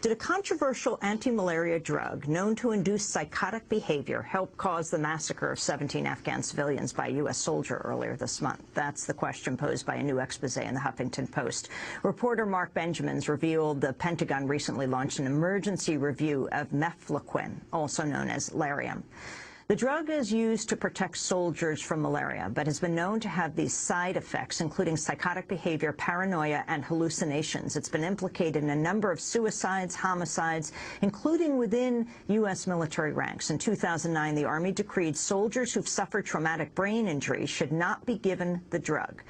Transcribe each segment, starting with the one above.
Did a controversial anti-malaria drug known to induce psychotic behavior help cause the massacre of 17 Afghan civilians by a U.S. soldier earlier this month? That's the question posed by a new expose in the Huffington Post. Reporter Mark Benjamins revealed the Pentagon recently launched an emergency review of mefloquine, also known as Lariam. The drug is used to protect soldiers from malaria, but has been known to have these side effects, including psychotic behavior, paranoia, and hallucinations. It's been implicated in a number of suicides, homicides, including within U.S. military ranks. In 2009, the Army decreed soldiers who've suffered traumatic brain injuries should not be given the drug.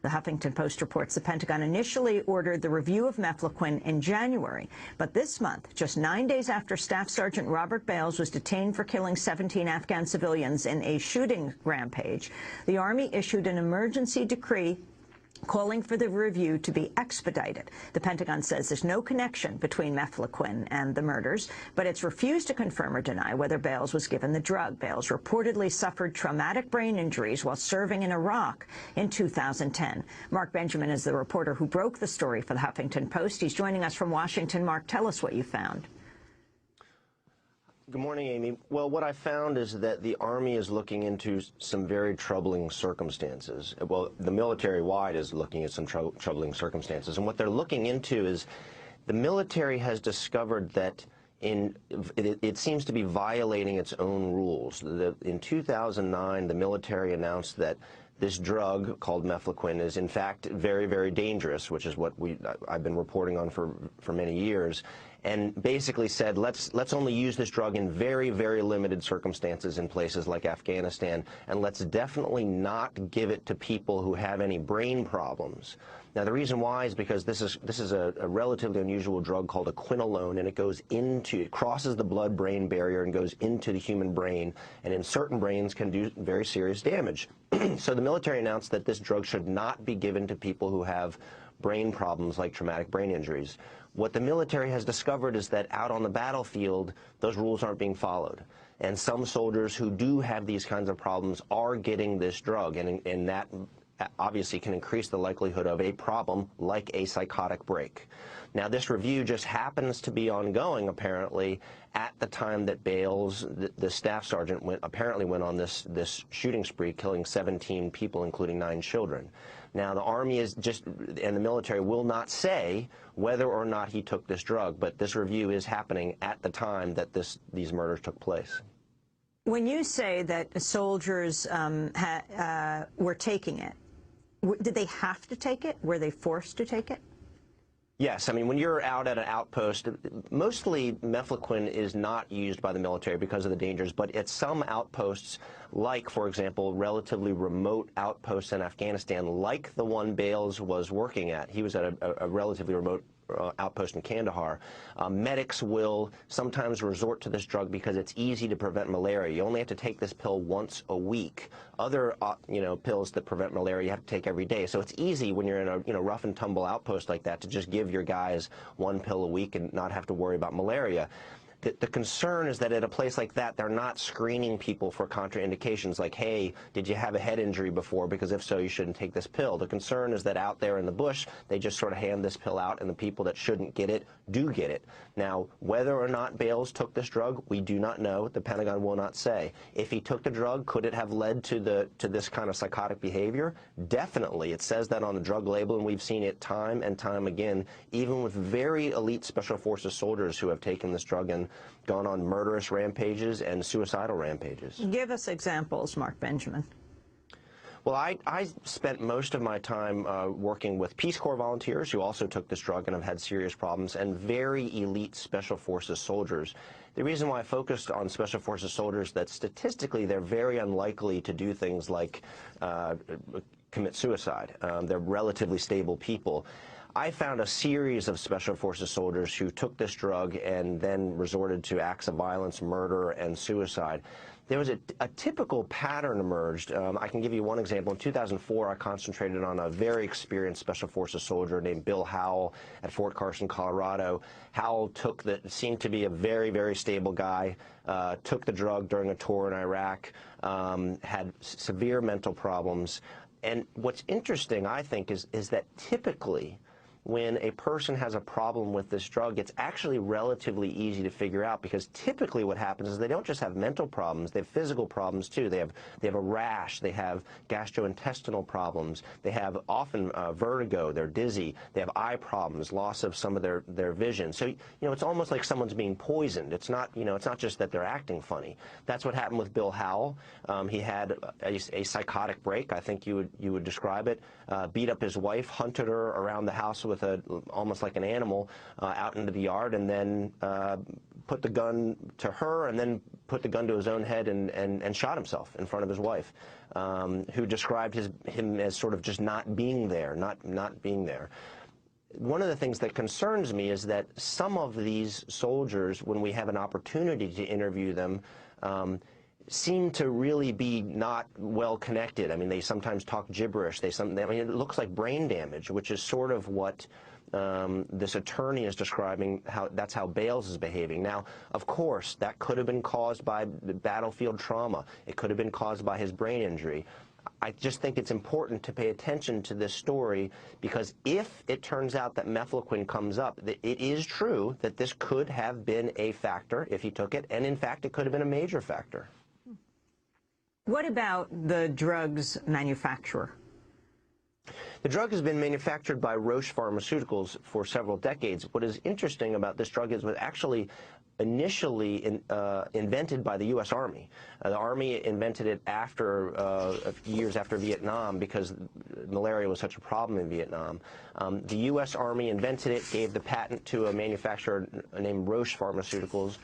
The Huffington Post reports the Pentagon initially ordered the review of mefloquine in January, but this month, just 9 days after Staff Sergeant Robert Bales was detained for killing 17 Afghan civilians in a shooting rampage, the Army issued an emergency decree calling for the review to be expedited. The Pentagon says there's no connection between mefloquine and the murders, but it's refused to confirm or deny whether Bales was given the drug. Bales reportedly suffered traumatic brain injuries while serving in Iraq in 2010. Mark Benjamin is the reporter who broke the story for the Huffington Post. He's joining us from Washington. Mark, tell us what you found. Good morning, Amy. Well, what I found is that the Army is looking into some very troubling circumstances. Well, the military-wide is looking at some troubling circumstances. And what they're looking into is the military has discovered that it seems to be violating its own rules. In 2009, the military announced that this drug called mefloquine is in fact very, very dangerous, which is what I've been reporting on for many years, and basically said let's only use this drug in very, very limited circumstances in places like Afghanistan, and let's definitely not give it to people who have any brain problems. Now, the reason why is because this is a relatively unusual drug called a quinolone, and it crosses the blood-brain barrier and goes into the human brain, and in certain brains can do very serious damage. So the military announced that this drug should not be given to people who have brain problems like traumatic brain injuries. What the military has discovered is that out on the battlefield, those rules aren't being followed. And some soldiers who do have these kinds of problems are getting this drug, and that obviously can increase the likelihood of a problem like a psychotic break. Now, this review just happens to be ongoing, apparently, at the time that Bales, the staff sergeant, apparently went on this shooting spree, killing 17 people, including 9 children. Now, the Army and the military will not say whether or not he took this drug, but this review is happening at the time that these murders took place. When you say that soldiers were taking it, did they have to take it? Were they forced to take it? Yes. I mean, when you're out at an outpost, mostly mefloquine is not used by the military because of the dangers, but at some outposts, like, for example, relatively remote outposts in Afghanistan, like the one Bales was working at. He was at a relatively remote outpost in Kandahar. Medics will sometimes resort to this drug because it's easy to prevent malaria. You only have to take this pill once a week. Other pills that prevent malaria you have to take every day. So it's easy when you're in a rough and tumble outpost like that to just give your guys one pill a week and not have to worry about malaria. The concern is that at a place like that, they're not screening people for contraindications like, hey, did you have a head injury before? Because if so, you shouldn't take this pill. The concern is that out there in the bush, they just sort of hand this pill out, and the people that shouldn't get it do get it. Now, whether or not Bales took this drug, we do not know. The Pentagon will not say. If he took the drug, could it have led to this kind of psychotic behavior? Definitely. It says that on the drug label, and we've seen it time and time again, even with very elite Special Forces soldiers who have taken this drug and gone on murderous rampages and suicidal rampages. Give us examples, Mark Benjamin. Well, I spent most of my time working with Peace Corps volunteers who also took this drug and have had serious problems, and very elite Special Forces soldiers. The reason why I focused on Special Forces soldiers is that statistically they're very unlikely to do things like commit suicide. They're relatively stable people. I found a series of Special Forces soldiers who took this drug and then resorted to acts of violence, murder, and suicide. There was a typical pattern emerged. I can give you one example. In 2004, I concentrated on a very experienced Special Forces soldier named Bill Howell at Fort Carson, Colorado. Howell seemed to be a very, very stable guy, took the drug during a tour in Iraq, had severe mental problems. And what's interesting, I think, is that typically when a person has a problem with this drug, it's actually relatively easy to figure out, because typically what happens is they don't just have mental problems, they have physical problems too. They have a rash, they have gastrointestinal problems, they have often vertigo, they're dizzy, they have eye problems, loss of some of their vision. So, it's almost like someone's being poisoned. It's not, it's not just that they're acting funny. That's what happened with Bill Howell. He had a psychotic break, I think you would describe it, beat up his wife, hunted her around the house with almost like an animal out into the yard, and then put the gun to her, and then put the gun to his own head and shot himself in front of his wife, who described him as sort of just not being there, not being there. One of the things that concerns me is that some of these soldiers, when we have an opportunity to interview them, seem to really be not well connected. I mean, they sometimes talk gibberish. I mean, it looks like brain damage, which is sort of what this attorney is describing. That's how Bales is behaving. Now, of course, that could have been caused by battlefield trauma. It could have been caused by his brain injury. I just think it's important to pay attention to this story, because if it turns out that mefloquine comes up, it is true that this could have been a factor if he took it, and in fact, it could have been a major factor. What about the drug's manufacturer? The drug has been manufactured by Roche Pharmaceuticals for several decades. What is interesting about this drug is it was actually initially invented by the U.S. Army. The Army invented it after years after Vietnam, because malaria was such a problem in Vietnam. The U.S. Army invented it, gave the patent to a manufacturer named Roche Pharmaceuticals.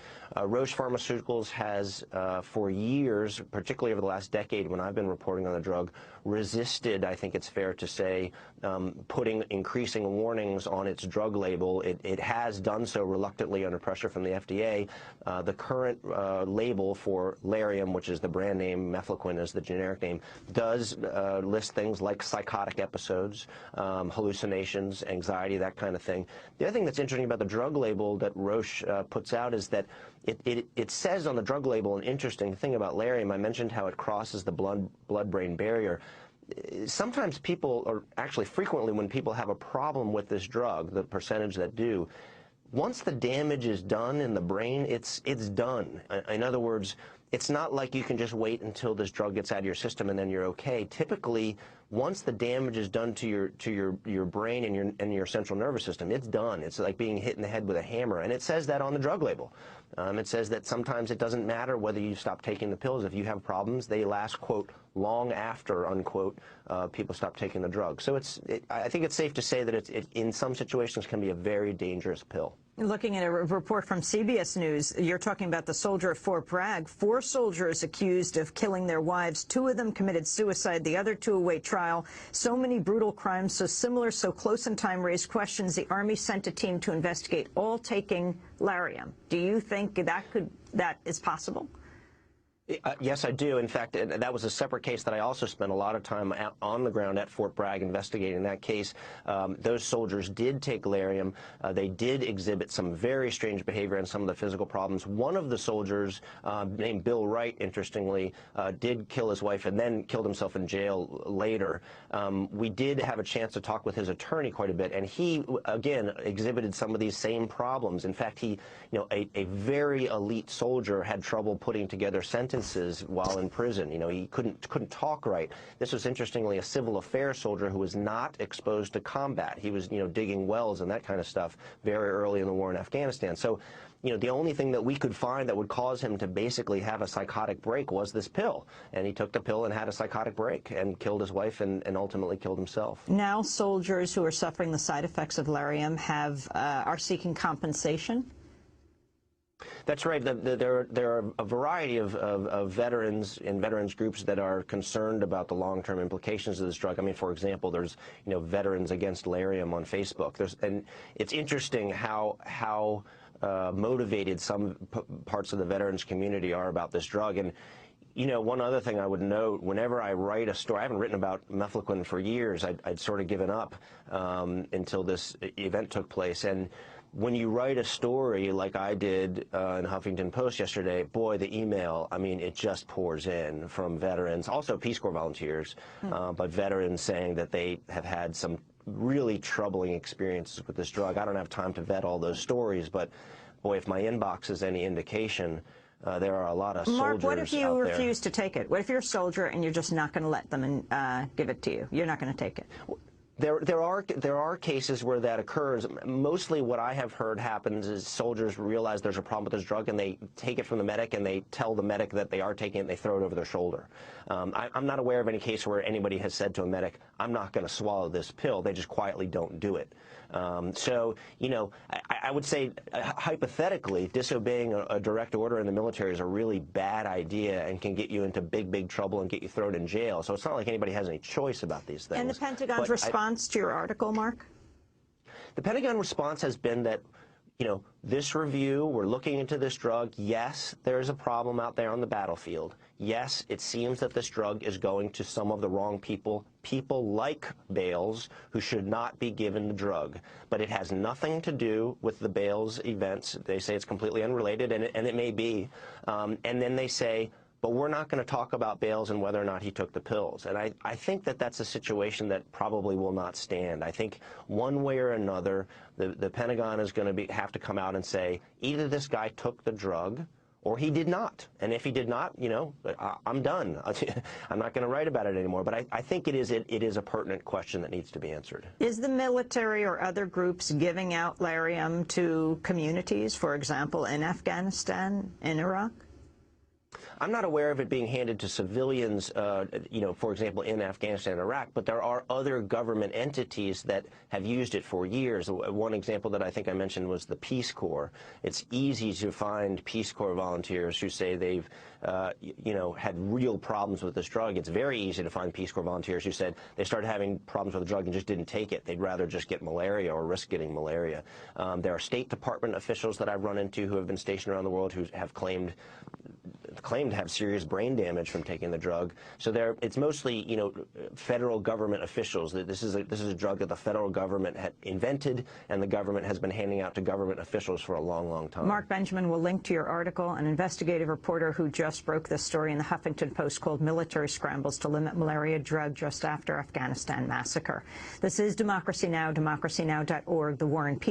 Roche Pharmaceuticals has, for years, particularly over the last decade when I've been reporting on the drug, resisted, I think it's fair to say, putting increasing warnings on its drug label. It has done so reluctantly under pressure from the FDA. The current label for Lariam, which is the brand name, mefloquine is the generic name, does list things like psychotic episodes, hallucinations, anxiety, that kind of thing. The other thing that's interesting about the drug label that Roche puts out is that it says on the drug label an interesting thing about Lariam. I mentioned how it crosses the blood-brain barrier. Sometimes people, or actually frequently when people have a problem with this drug, the percentage that do, once the damage is done in the brain, it's done. In other words, it's not like you can just wait until this drug gets out of your system and then you're okay. Typically, once the damage is done to your brain and your central nervous system, it's done. It's like being hit in the head with a hammer, and it says that on the drug label. It says that sometimes it doesn't matter whether you stop taking the pills. If you have problems, they last, quote, long after, unquote, people stop taking the drug. So I think it's safe to say that it in some situations can be a very dangerous pill. Looking at a report from CBS News, you're talking about the soldier at Fort Bragg. 4 soldiers accused of killing their wives. 2 of them committed suicide. The other 2 await trial. So many brutal crimes, so similar, so close in time, raised questions. The Army sent a team to investigate, all taking Lariam. Do you think that is possible? Yes, I do. In fact, that was a separate case that I also spent a lot of time on the ground at Fort Bragg investigating. That case, those soldiers did take Lariam. They did exhibit some very strange behavior and some of the physical problems. One of the soldiers, named Bill Wright, interestingly, did kill his wife and then killed himself in jail later. We did have a chance to talk with his attorney quite a bit, and he, again, exhibited some of these same problems. In fact, he, a very elite soldier had trouble putting together sentences while in prison. He couldn't talk right. This was, interestingly, a civil affairs soldier who was not exposed to combat. He was, digging wells and that kind of stuff very early in the war in Afghanistan. So, the only thing that we could find that would cause him to basically have a psychotic break was this pill. And he took the pill and had a psychotic break and killed his wife and ultimately killed himself. Now soldiers who are suffering the side effects of Lariam are seeking compensation? That's right. There are a variety of veterans and veterans groups that are concerned about the long-term implications of this drug. I mean, for example, there's Veterans Against Lariam on Facebook. And it's interesting how motivated some parts of the veterans community are about this drug. And one other thing I would note, whenever I write a story, I haven't written about mefloquine for years. I'd sort of given up until this event took place. And when you write a story like I did in Huffington Post yesterday, boy, the email, I mean, it just pours in from veterans, also Peace Corps volunteers, but veterans saying that they have had some really troubling experiences with this drug. I don't have time to vet all those stories, but boy, if my inbox is any indication, there are a lot of soldiers Mark, what if you out there. refuse to take it? What if you're a soldier and you're just not going to let them give it to you? You're not going to take it. There are cases where that occurs. Mostly what I have heard happens is soldiers realize there's a problem with this drug and they take it from the medic and they tell the medic that they are taking it and they throw it over their shoulder. I'm not aware of any case where anybody has said to a medic, I'm not going to swallow this pill. They just quietly don't do it. So, you know, I would say hypothetically disobeying a direct order in the military is a really bad idea and can get you into big trouble and get you thrown in jail. So it's not like anybody has any choice about these things. And the Pentagon's response to your article, Mark? The Pentagon response has been that, you know, this review, we're looking into this drug. Yes, there is a problem out there on the battlefield. Yes, it seems that this drug is going to some of the wrong people, people like Bales, who should not be given the drug. But it has nothing to do with the Bales events. They say it's completely unrelated, and it may be. And then they say, but we're not going to talk about Bales and whether or not he took the pills. And I think that that's a situation that probably will not stand. I think one way or another, the Pentagon is going to have to come out and say, either this guy took the drug or he did not. And if he did not, you know, I'm done. I'm not going to write about it anymore. But I think it is a pertinent question that needs to be answered. Is the military or other groups giving out Lariam to communities, for example, in Afghanistan, in Iraq? I'm not aware of it being handed to civilians, you know, for example, in Afghanistan and Iraq, but there are other government entities that have used it for years. One example that I think I mentioned was the Peace Corps. It's easy to find Peace Corps volunteers who say they've, you know, had real problems with this drug. It's very easy to find Peace Corps volunteers who said they started having problems with the drug and just didn't take it. They'd rather just get malaria or risk getting malaria. There are State Department officials that I've run into who have been stationed around the world who have claimed to have serious brain damage from taking the drug. So it's mostly, you know, federal government officials. This is a drug that the federal government had invented, and the government has been handing out to government officials for a long time. Mark Benjamin will link to your article. An investigative reporter who just broke this story in the Huffington Post called "Military Scrambles to Limit Malaria Drug Just After Afghanistan Massacre." This is Democracy Now!, democracynow.org, The War and Peace